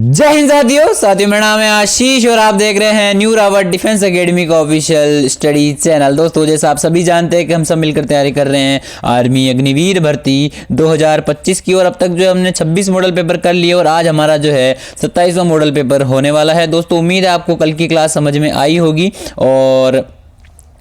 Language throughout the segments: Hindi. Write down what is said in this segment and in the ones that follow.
जय हिंद साथियों मेरा नाम है आशीष और आप देख रहे हैं न्यू रावत डिफेंस एकेडमी का ऑफिशियल स्टडी चैनल। दोस्तों जैसा आप सभी जानते हैं कि हम सब मिलकर तैयारी कर रहे हैं आर्मी अग्निवीर भर्ती 2025 की और अब तक जो हमने 26 मॉडल पेपर कर लिए और आज हमारा जो है 27वां मॉडल पेपर होने वाला है। दोस्तों उम्मीद है आपको कल की क्लास समझ में आई होगी और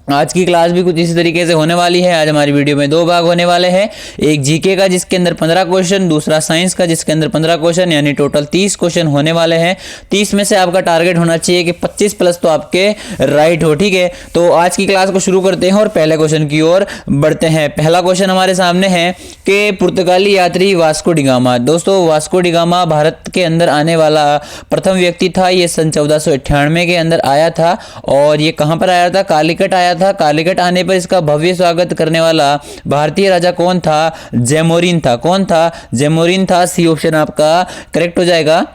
आज की क्लास भी कुछ इसी तरीके से होने वाली है। आज हमारी वीडियो में दो भाग होने वाले हैं, एक जीके का जिसके अंदर 15 क्वेश्चन, दूसरा साइंस का जिसके अंदर 15 क्वेश्चन, यानी टोटल 30 क्वेश्चन होने वाले हैं। 30 में से आपका टारगेट होना चाहिए कि 25 प्लस तो आपके राइट हो। ठीक है, तो आज की क्लास को शुरू करते हैं और पहले क्वेश्चन की ओर बढ़ते हैं। पहला क्वेश्चन हमारे सामने है कि पुर्तगाली यात्री वास्को डिगामा। दोस्तों वास्को डिगामा भारत के अंदर आने वाला प्रथम व्यक्ति था। ये सन 1498 के अंदर आया था और ये कहाँ पर आया था? कालीकट आया था। कालीकट आने पर इसका भव्य स्वागत करने वाला भारतीय राजा कौन था? जैमोरिन था। कौन था? जैमोरिन था। सी ऑप्शन आपका करेक्ट हो जाएगा।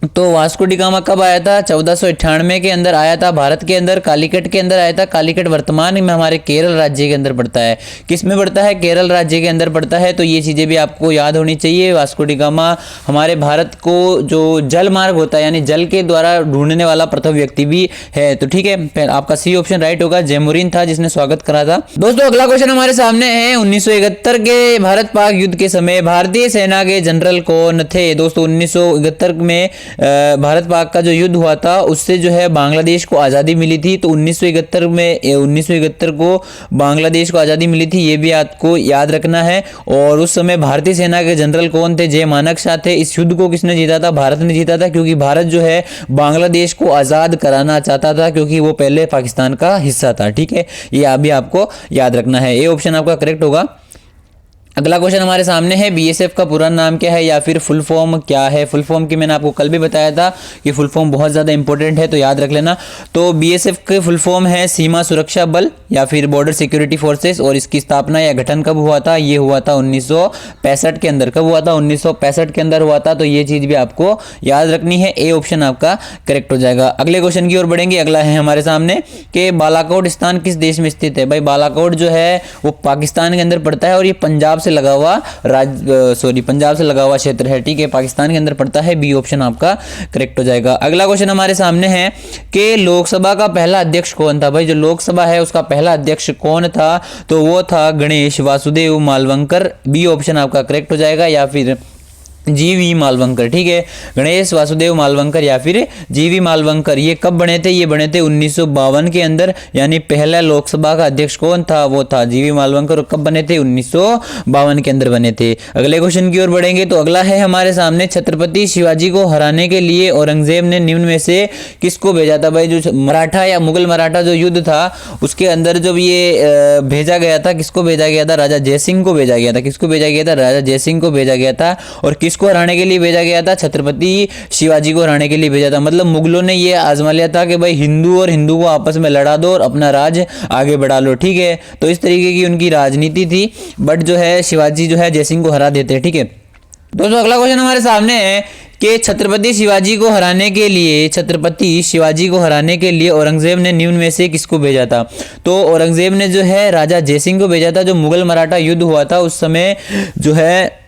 तो वास्को डिगामा कब आया था? 1498 के अंदर आया था भारत के अंदर, कालीकट के अंदर आया था। कालीकट वर्तमान में हमारे केरल राज्य के अंदर पड़ता है। किस में पड़ता है? केरल राज्य के अंदर पड़ता है। तो ये चीज़ें भी आपको याद होनी चाहिए। वास्को डिगामा हमारे भारत को जो जल मार्ग होता है यानी जल के द्वारा ढूंढने वाला प्रथम व्यक्ति भी है। तो ठीक है, आपका सी ऑप्शन राइट होगा। जैमोरिन था जिसने स्वागत करा था। दोस्तों अगला क्वेश्चन हमारे सामने है 1971 के भारत पाक युद्ध के समय भारतीय सेना के जनरल कौन थे? दोस्तों 1971 में भारत पाक का जो युद्ध हुआ था उससे जो है बांग्लादेश को आज़ादी मिली थी। तो 1971 को बांग्लादेश को आज़ादी मिली थी, ये भी आपको याद रखना है। और उस समय भारतीय सेना के जनरल कौन थे? जय मानक शाह थे। इस युद्ध को किसने जीता था? भारत ने जीता था, क्योंकि भारत जो है बांग्लादेश को आज़ाद कराना चाहता था, क्योंकि वो पहले पाकिस्तान का हिस्सा था। ठीक है, ये अभी आपको याद रखना है। ये ऑप्शन आपका करेक्ट होगा। अगला क्वेश्चन हमारे सामने है बीएसएफ का पूरा नाम क्या है या फिर फुल फॉर्म क्या है? फुल फॉर्म की मैंने आपको कल भी बताया था कि फुल फॉर्म बहुत ज़्यादा इंपॉर्टेंट है, तो याद रख लेना। तो बीएसएफ के फुल फॉर्म है सीमा सुरक्षा बल या फिर बॉर्डर सिक्योरिटी फोर्सेस। और इसकी स्थापना या गठन कब हुआ था? ये हुआ था 1965 के अंदर। कब हुआ था? 1965 के अंदर हुआ था। तो ये चीज़ भी आपको याद रखनी है। ए ऑप्शन आपका करेक्ट हो जाएगा। अगले क्वेश्चन की ओर बढ़ेंगे। अगला है हमारे सामने कि बालाकोट स्थान किस देश में स्थित है? भाई बालाकोट जो है वो पाकिस्तान के अंदर पड़ता है और ये पंजाब से लगा हुआ पंजाब से लगा हुआ क्षेत्र है। ठीक है, पाकिस्तान के अंदर पड़ता है। बी ऑप्शन आपका करेक्ट हो जाएगा। अगला क्वेश्चन हमारे सामने है कि लोकसभा का पहला अध्यक्ष कौन था? भाई जो लोकसभा है उसका पहला अध्यक्ष कौन था? तो वो था गणेश वासुदेव मालवंकर। बी ऑप्शन आपका करेक्ट हो जाएगा, या फिर जीवी मालवंकर। ठीक है, गणेश वासुदेव मालवंकर या फिर जीवी मालवंकर। ये कब बने थे? ये बने थे 1952 के अंदर, यानी पहला लोकसभा का अध्यक्ष कौन था? वो था जीवी मालवंकर। और कब बने थे? 1952 के अंदर बने थे। अगले क्वेश्चन की ओर बढ़ेंगे। तो अगला है हमारे सामने छत्रपति शिवाजी को हराने के लिए औरंगजेब ने निम्न में से किसको भेजा था? भाई जो मराठा या मुगल मराठा जो युद्ध था उसके अंदर जब ये भेजा गया था, किसको भेजा गया था? राजा जयसिंह को भेजा गया था। किसको भेजा गया था? राजा जयसिंह को भेजा गया था। और किसको हराने के लिए भेजा गया था? छत्रपति शिवाजी को हराने के लिए भेजा था। मतलब मुगलों ने ये आजमा लिया था कि भाई हिंदू और हिंदू को आपस में लड़ा दो और अपना राज आगे बढ़ा लो। ठीक है, तो इस तरीके की उनकी राजनीति थी। बट जो है शिवाजी जो है जयसिंह को हरा देते हैं। ठीक है दोस्तों, अगला क्वेश्चन हमारे सामने है कि छत्रपति शिवाजी को हराने के लिए औरंगजेब ने निम्न में से किसको भेजा था? तो औरंगजेब ने जो है राजा जयसिंह को भेजा था। जो मुगल मराठा युद्ध हुआ था उस समय जो है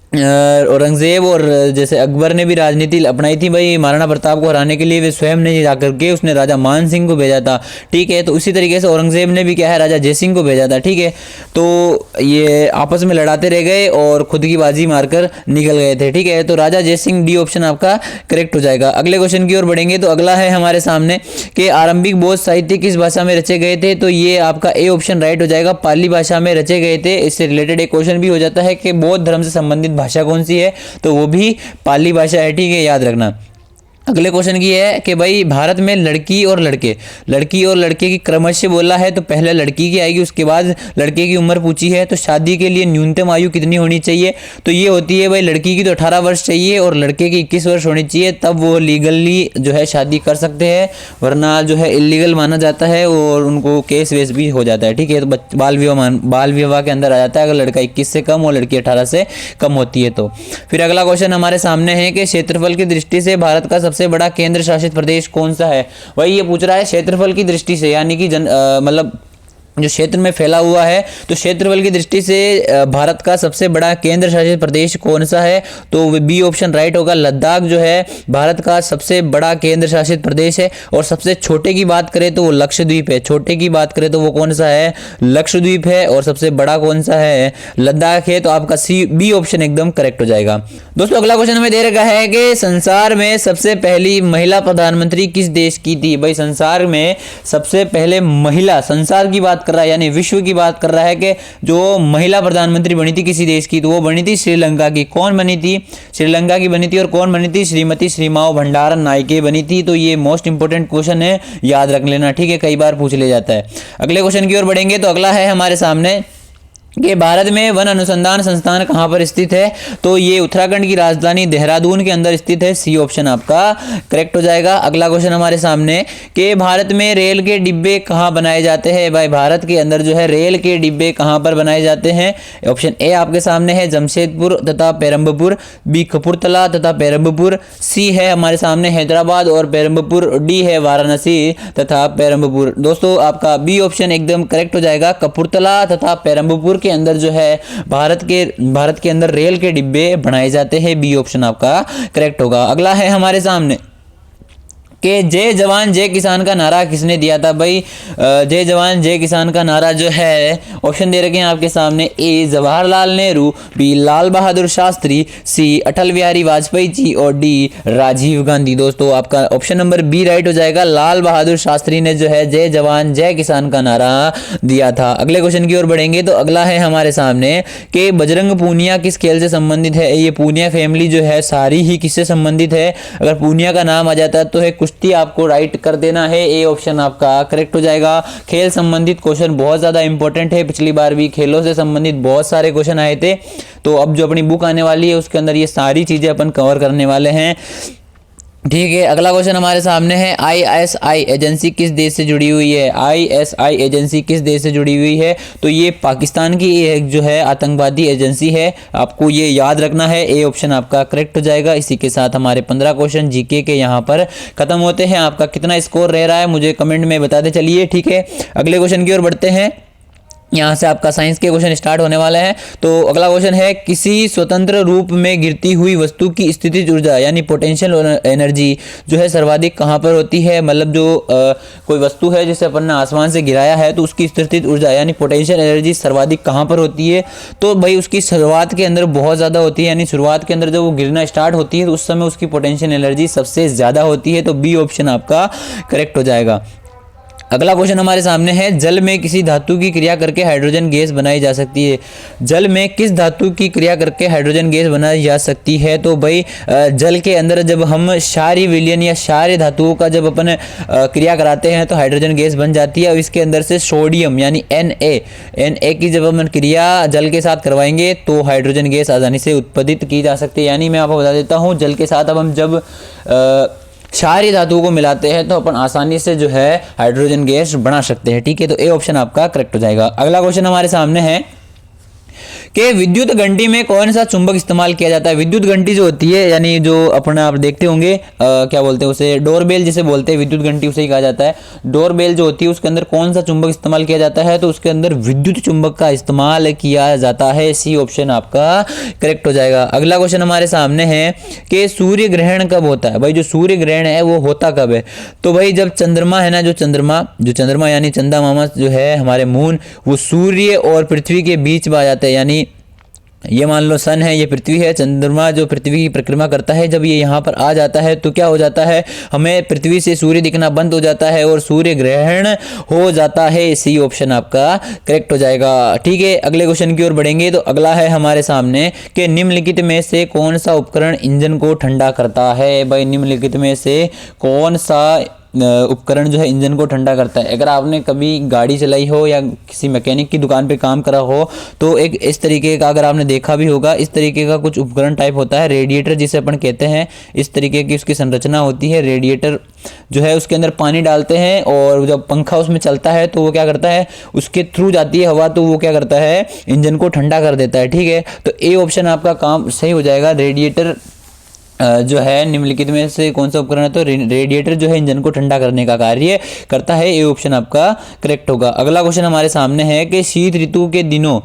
औरंगजेब और जैसे अकबर ने भी राजनीति अपनाई थी भाई महाराणा प्रताप को हराने के लिए। वे स्वयं ने जाकर के उसने राजा मान सिंह को भेजा था। ठीक है, तो उसी तरीके से औरंगजेब ने भी क्या है राजा जयसिंह को भेजा था। ठीक है, तो ये आपस में लड़ाते रह गए और खुद की बाजी मारकर निकल गए थे। ठीक है, तो राजा जयसिंह डी ऑप्शन आपका करेक्ट हो जाएगा। अगले क्वेश्चन की ओर बढ़ेंगे। तो अगला है हमारे सामने कि आरंभिक बौद्ध साहित्य किस भाषा में रचे गए थे? तो ये आपका ए ऑप्शन राइट हो जाएगा। पाली भाषा में रचे गए थे। इससे रिलेटेड एक क्वेश्चन भी हो जाता है कि बौद्ध धर्म से संबंधित भाषा कौन सी है? तो वो भी पाली भाषा है। ठीक है, याद रखना। अगले क्वेश्चन की है कि भाई भारत में लड़की और लड़के की क्रमशः बोला है तो पहले लड़की की आएगी, उसके बाद लड़के की उम्र पूछी है। तो शादी के लिए न्यूनतम आयु कितनी होनी चाहिए? तो ये होती है भाई लड़की की तो 18 वर्ष चाहिए और लड़के की 21 वर्ष होनी चाहिए, तब वो लीगली जो है शादी कर सकते हैं, वरना जो है इलीगल माना जाता है और उनको केस वेस भी हो जाता है। ठीक है, तो बाल विवाह के अंदर आ जाता है अगर लड़का 21 से कम और लड़की 18 से कम होती है तो। फिर अगला क्वेश्चन हमारे सामने है कि क्षेत्रफल की दृष्टि से भारत का सबसे बड़ा केंद्र शासित प्रदेश कौन सा है? वही ये पूछ रहा है क्षेत्रफल की दृष्टि से, यानी कि मतलब जो क्षेत्र में फैला हुआ है, तो क्षेत्रफल की दृष्टि से भारत का सबसे बड़ा केंद्र शासित प्रदेश कौन सा है? तो बी ऑप्शन राइट होगा। लद्दाख जो है भारत का सबसे बड़ा केंद्र शासित प्रदेश है। और सबसे छोटे की बात करें तो वो लक्षद्वीप है। छोटे की बात करें तो वो कौन सा है? लक्षद्वीप है। और सबसे बड़ा कौन सा है? लद्दाख है। तो आपका सी बी ऑप्शन एकदम करेक्ट हो जाएगा। दोस्तों अगला क्वेश्चन हमें दे रखा है कि संसार में सबसे पहली महिला प्रधानमंत्री किस देश की थी? भाई संसार में सबसे पहले महिला, संसार की बात कर रहा है यानी विश्व की बात कर रहा है कि जो महिला प्रधानमंत्री बनी थी किसी देश की, तो वो बनी थी श्रीलंका की। कौन बनी थी? श्रीलंका की बनी थी। और कौन बनी थी? श्रीमती श्रीमाओ भंडारन नायके बनी थी। तो ये मोस्ट इंपोर्टेंट क्वेश्चन है, याद रख लेना, ठीक है, कई बार पूछ ले जाता है। अगले क्वेश्चन की ओर बढ़ेंगे। तो अगला है हमारे सामने कि भारत में वन अनुसंधान संस्थान कहाँ पर स्थित है? तो ये उत्तराखंड की राजधानी देहरादून के अंदर स्थित है। सी ऑप्शन आपका करेक्ट हो जाएगा। अगला क्वेश्चन हमारे सामने कि भारत में रेल के डिब्बे कहाँ बनाए जाते हैं? भाई भारत के अंदर जो है रेल के डिब्बे कहाँ पर बनाए जाते हैं? ऑप्शन ए आपके सामने है जमशेदपुर तथा पेरम्बपुर, बी कपूरथला तथा पेरम्बपुर, सी है हमारे सामने हैदराबाद और पेरम्बपुर, डी है वाराणसी तथा पेरम्बपुर। दोस्तों आपका बी ऑप्शन एकदम करेक्ट हो जाएगा। कपूरथला तथा पेरम्बपुर के अंदर जो है भारत के अंदर रेल के डिब्बे बनाए जाते हैं। बी ऑप्शन आपका करेक्ट होगा। अगला है हमारे सामने कि जय जवान जय किसान का नारा किसने दिया था? भाई जय जवान जय किसान का नारा जो है ऑप्शन दे रखे हैं आपके सामने। ए जवाहरलाल नेहरू, बी लाल बहादुर शास्त्री, सी अटल बिहारी वाजपेयी जी और डी राजीव गांधी। दोस्तों आपका ऑप्शन नंबर बी राइट हो जाएगा। लाल बहादुर शास्त्री ने जो है जय जवान जय किसान का नारा दिया था। अगले क्वेश्चन की ओर बढ़ेंगे। तो अगला है हमारे सामने कि बजरंग पूनिया किस खेल से संबंधित है? ये पूनिया फैमिली जो है सारी ही किससे संबंधित है? अगर पूनिया का नाम आ जाता है तो है कुश्ती, आपको राइट कर देना है। ए ऑप्शन आपका करेक्ट हो जाएगा। खेल संबंधित क्वेश्चन बहुत ज्यादा इंपॉर्टेंट है। पिछली बार भी खेलों से संबंधित बहुत सारे क्वेश्चन आए थे, तो अब जो अपनी बुक आने वाली है उसके अंदर ये सारी चीजें अपन कवर करने वाले हैं, ठीक है। अगला क्वेश्चन हमारे सामने है आईएसआई एजेंसी किस देश से जुड़ी हुई है? आईएसआई एजेंसी किस देश से जुड़ी हुई है? तो ये पाकिस्तान की एक जो है आतंकवादी एजेंसी है, आपको ये याद रखना है। ए ऑप्शन आपका करेक्ट हो जाएगा। इसी के साथ हमारे 15 क्वेश्चन जीके के यहाँ पर खत्म होते हैं। आपका कितना स्कोर रह रहा है मुझे कमेंट में बताते चलिए, ठीक है। अगले क्वेश्चन की ओर बढ़ते हैं। यहाँ से आपका साइंस के क्वेश्चन स्टार्ट होने वाले हैं। तो अगला क्वेश्चन है किसी स्वतंत्र रूप में गिरती हुई वस्तु की स्थितिज ऊर्जा यानी पोटेंशियल एनर्जी जो है सर्वाधिक कहाँ पर होती है? मतलब जो कोई वस्तु है जिसे अपन ने आसमान से गिराया है तो उसकी स्थितिज ऊर्जा यानी पोटेंशियल एनर्जी सर्वाधिक कहाँ पर होती है? तो भाई उसकी शुरुआत के अंदर बहुत ज़्यादा होती है, यानी शुरुआत के अंदर जब वो गिरना स्टार्ट होती है तो उस समय उसकी पोटेंशियल एनर्जी सबसे ज़्यादा होती है। तो बी ऑप्शन आपका करेक्ट हो जाएगा। अगला क्वेश्चन हमारे सामने है जल में किसी धातु की क्रिया करके हाइड्रोजन गैस बनाई जा सकती है? जल में किस धातु की क्रिया करके हाइड्रोजन गैस बनाई जा सकती है? तो भाई जल के अंदर जब हम क्षारीय विलयन या क्षारीय धातुओं का जब अपन क्रिया कराते हैं तो हाइड्रोजन गैस बन जाती है। और इसके अंदर से सोडियम यानी Na की जब हम क्रिया जल के साथ करवाएंगे तो हाइड्रोजन गैस आसानी से उत्पादित की जा सकती है। यानी मैं आपको बता देता हूँ, जल के साथ अब हम जब क्षारीय धातुओं को मिलाते हैं तो अपन आसानी से जो है हाइड्रोजन गैस बना सकते हैं, ठीक है। तो ए ऑप्शन आपका करेक्ट हो जाएगा। अगला क्वेश्चन हमारे सामने है कि विद्युत घंटी में कौन सा चुंबक इस्तेमाल किया जाता है? विद्युत घंटी जो होती है यानी जो अपना आप देखते होंगे क्या बोलते हैं उसे, डोरबेल जिसे बोलते हैं, विद्युत घंटी उसे ही कहा जाता है। डोरबेल जो होती है उसके अंदर कौन सा चुंबक इस्तेमाल किया जाता है? तो उसके अंदर विद्युत चुंबक का इस्तेमाल किया जाता है। सी ऑप्शन आपका करेक्ट हो जाएगा। अगला क्वेश्चन हमारे सामने है कि सूर्य ग्रहण कब होता है? भाई जो सूर्य ग्रहण है वो होता कब है? तो भाई जब चंद्रमा है ना, जो चंद्रमा यानी चंदा मामा जो है हमारे मून, वो सूर्य और पृथ्वी के बीच में आ जाते हैं। यानी ये मान लो सन है, ये पृथ्वी है, चंद्रमा जो पृथ्वी की परिक्रमा करता है, जब ये यहाँ पर आ जाता है तो क्या हो जाता है, हमें पृथ्वी से सूर्य दिखना बंद हो जाता है और सूर्य ग्रहण हो जाता है। सी ऑप्शन आपका करेक्ट हो जाएगा, ठीक है। अगले क्वेश्चन की ओर बढ़ेंगे। तो अगला है हमारे सामने कि निम्नलिखित में से कौन सा उपकरण इंजन को ठंडा करता है? भाई निम्नलिखित में से कौन सा उपकरण जो है इंजन को ठंडा करता है? अगर आपने कभी गाड़ी चलाई हो या किसी मैकेनिक की दुकान पे काम करा हो तो एक इस तरीके का, अगर आपने देखा भी होगा, इस तरीके का कुछ उपकरण टाइप होता है, रेडिएटर जिसे अपन कहते हैं। इस तरीके की उसकी संरचना होती है। रेडिएटर जो है उसके अंदर पानी डालते हैं और जब पंखा उसमें चलता है तो वो क्या करता है, उसके थ्रू जाती है हवा, तो वो क्या करता है, इंजन को ठंडा कर देता है, ठीक है। तो ए ऑप्शन आपका काम सही हो जाएगा। रेडिएटर जो है निम्नलिखित में से कौन सा उपकरण है, तो रेडिएटर जो है इंजन को ठंडा करने का कार्य करता है। ए ऑप्शन आपका करेक्ट होगा। अगला क्वेश्चन हमारे सामने है कि शीत ऋतु के दिनों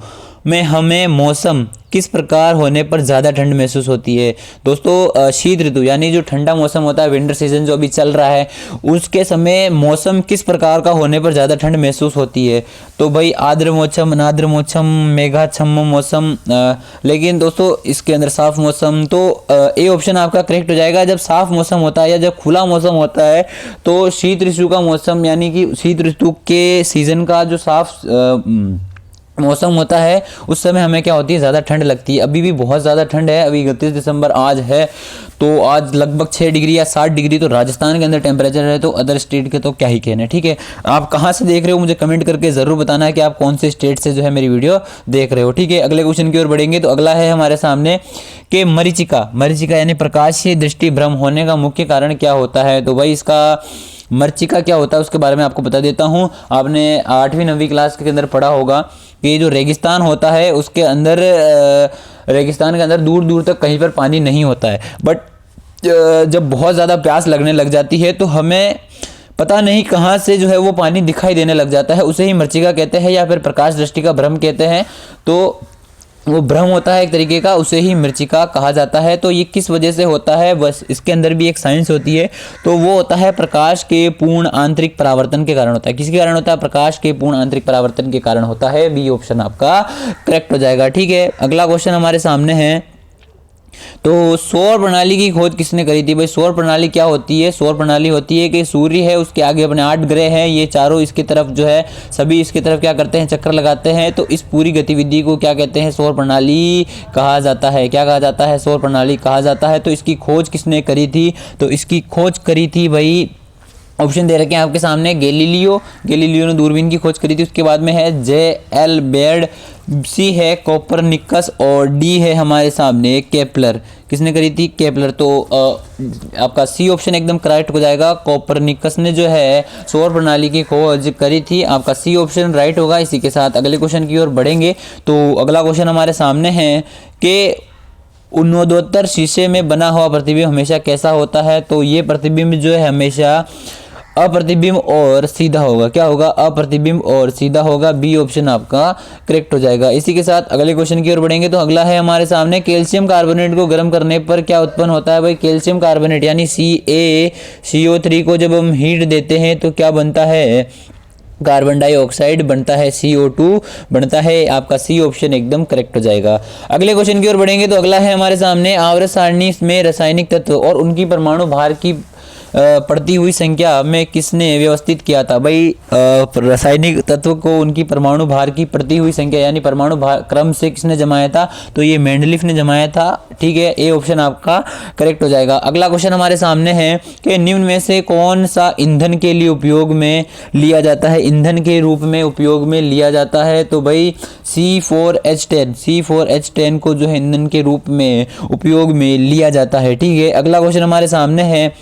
में हमें मौसम किस प्रकार होने पर ज़्यादा ठंड महसूस होती है। दोस्तों शीत ऋतु यानी जो ठंडा मौसम होता है, विंटर सीजन जो अभी चल रहा है, उसके समय मौसम किस प्रकार का होने पर ज़्यादा ठंड महसूस होती है। तो भाई आर्द्र मौसम, अनार्द्र मौसम, मेघाच्छन्न मौसम, लेकिन दोस्तों इसके अंदर साफ मौसम, तो ए ऑप्शन आपका करेक्ट हो जाएगा। जब साफ मौसम होता है या जब खुला मौसम होता है तो शीत ऋतु का मौसम यानी कि शीत ऋतु के सीजन का जो साफ मौसम होता है उस समय हमें क्या होती है, ज़्यादा ठंड लगती है। अभी भी बहुत ज़्यादा ठंड है, अभी 31 दिसंबर आज है, तो आज लगभग 6 डिग्री या 7 डिग्री तो राजस्थान के अंदर टेम्परेचर है, तो अदर स्टेट के तो क्या ही कहने। ठीक है, आप कहाँ से देख रहे हो मुझे कमेंट करके ज़रूर बताना है कि आप कौन से स्टेट से जो है मेरी वीडियो देख रहे हो। ठीक है, अगले क्वेश्चन की ओर बढ़ेंगे। तो अगला है हमारे सामने कि मरीचिका यानी प्रकाशीय दृष्टि भ्रम होने का मुख्य कारण क्या होता है। तो भाई इसका मरीचिका क्या होता है उसके बारे में आपको बता देता हूँ। आपने 8वीं 9वीं क्लास के अंदर पढ़ा होगा कि जो रेगिस्तान होता है उसके अंदर रेगिस्तान के अंदर दूर दूर तक कहीं पर पानी नहीं होता है, बट जब बहुत ज़्यादा प्यास लगने लग जाती है तो हमें पता नहीं कहाँ से जो है वो पानी दिखाई देने लग जाता है, उसे ही मरीचिका कहते हैं या फिर प्रकाश दृष्टि का भ्रम कहते हैं। तो वो भ्रम होता है एक तरीके का, उसे ही मरीचिका कहा जाता है। तो ये किस वजह से होता है, बस इसके अंदर भी एक साइंस होती है, तो वो होता है प्रकाश के पूर्ण आंतरिक परावर्तन के कारण होता है। किसके कारण होता है, प्रकाश के पूर्ण आंतरिक परावर्तन के कारण होता है। बी ऑप्शन आपका करेक्ट हो जाएगा। ठीक है, अगला क्वेश्चन हमारे सामने है, तो सौर प्रणाली की खोज किसने करी थी। भाई सौर प्रणाली क्या होती है, सौर प्रणाली होती है कि सूर्य है, उसके आगे अपने 8 ग्रह हैं, ये चारों इसकी तरफ जो है सभी इसकी तरफ क्या करते हैं, चक्कर लगाते हैं। तो इस पूरी गतिविधि को क्या कहते हैं, सौर प्रणाली कहा जाता है। क्या कहा जाता है, सौर प्रणाली कहा जाता है। तो इसकी खोज किसने करी थी, तो इसकी खोज करी थी भाई, ऑप्शन दे रखे हैं आपके सामने, गैलीलियो ने दूरबीन की खोज करी थी। उसके बाद में है जे.एल. बेयर्ड, सी है कोपरनिकस और डी है हमारे सामने केपलर। किसने करी थी, केपलर। तो आपका सी ऑप्शन एकदम करेक्ट हो जाएगा। कोपरनिकस ने जो है सौर प्रणाली की खोज करी थी, आपका सी ऑप्शन राइट होगा। इसी के साथ अगले क्वेश्चन की ओर बढ़ेंगे। तो अगला क्वेश्चन हमारे सामने है कि उन्नोदोत्तर शीशे में बना हुआ प्रतिबिंब हमेशा कैसा होता है। तो ये प्रतिबिंब जो है हमेशा अप्रतिबिंब और सीधा होगा। क्या होगा, अप्रतिबिंब और सीधा होगा। बी ऑप्शन आपका करेक्ट हो जाएगा। इसी के साथ अगले क्वेश्चन की ओर बढ़ेंगे। तो अगला है हमारे सामने, कैल्शियम कार्बोनेट को गर्म करने पर क्या उत्पन्न होता है। भाई कैल्शियम कार्बोनेट यानी CaCO3 को जब हम हीट देते हैं तो क्या बनता है, कार्बन डाइऑक्साइड बनता है, CO2 बनता है। आपका सी ऑप्शन एकदम करेक्ट हो जाएगा। अगले क्वेश्चन की ओर बढ़ेंगे। तो अगला है हमारे सामने, आवर्त सारणी में रासायनिक तत्व और उनकी परमाणु भार की पड़ती हुई संख्या में किसने व्यवस्थित किया था। भाई रासायनिक तत्व को उनकी परमाणु भार की पड़ती हुई संख्या यानी परमाणु भार क्रम से किसने जमाया था, तो ये मेंडलीफ ने जमाया था। ठीक है, ए ऑप्शन आपका करेक्ट हो जाएगा। अगला क्वेश्चन हमारे सामने है कि निम्न में से कौन सा ईंधन के लिए उपयोग में लिया जाता है, ईंधन के रूप में उपयोग में लिया जाता है। तो भाई C4H10 को जो है ईंधन के रूप में उपयोग में लिया जाता है। ठीक है, अगला क्वेश्चन हमारे सामने है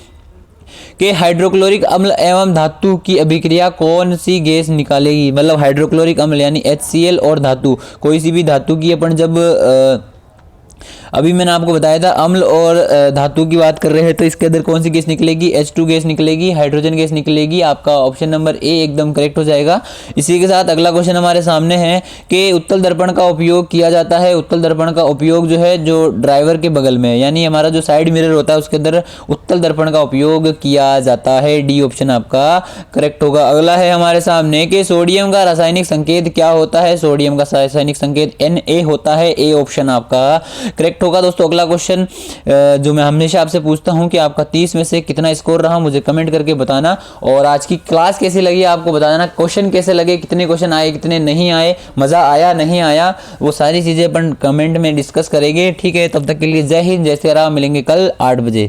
कि हाइड्रोक्लोरिक अम्ल एवं धातु की अभिक्रिया कौन सी गैस निकालेगी। मतलब हाइड्रोक्लोरिक अम्ल यानी HCl और धातु, कोई सी भी धातु की अपन जब अभी मैंने आपको बताया था अम्ल और धातु की बात कर रहे हैं, तो इसके अंदर कौन सी गैस निकलेगी, H2 गैस निकलेगी, हाइड्रोजन गैस निकलेगी। आपका ऑप्शन नंबर ए एकदम करेक्ट हो जाएगा। इसी के साथ अगला क्वेश्चन हमारे सामने है कि उत्तल दर्पण का उपयोग किया जाता है। उत्तल दर्पण का उपयोग जो है जो ड्राइवर के बगल में यानी हमारा जो साइड मिरर होता है उसके अंदर उत्तल दर्पण का उपयोग किया जाता है। डी ऑप्शन आपका करेक्ट होगा। अगला है हमारे सामने कि सोडियम का रासायनिक संकेत क्या होता है। सोडियम का रासायनिक संकेत Na होता है। ए ऑप्शन आपका करेक्ट होगा। दोस्तों अगला क्वेश्चन जो मैं हमेशा आपसे पूछता हूं कि आपका 30 में से कितना स्कोर रहा, मुझे कमेंट करके बताना। और आज की क्लास कैसी लगी आपको बताना, क्वेश्चन कैसे लगे, कितने क्वेश्चन आए, कितने नहीं आए, मजा आया नहीं आया, वो सारी चीजें अपन कमेंट में डिस्कस करेंगे। ठीक है, तब तक के लिए जय हिंद, जय श्री राम। मिलेंगे कल 8 बजे।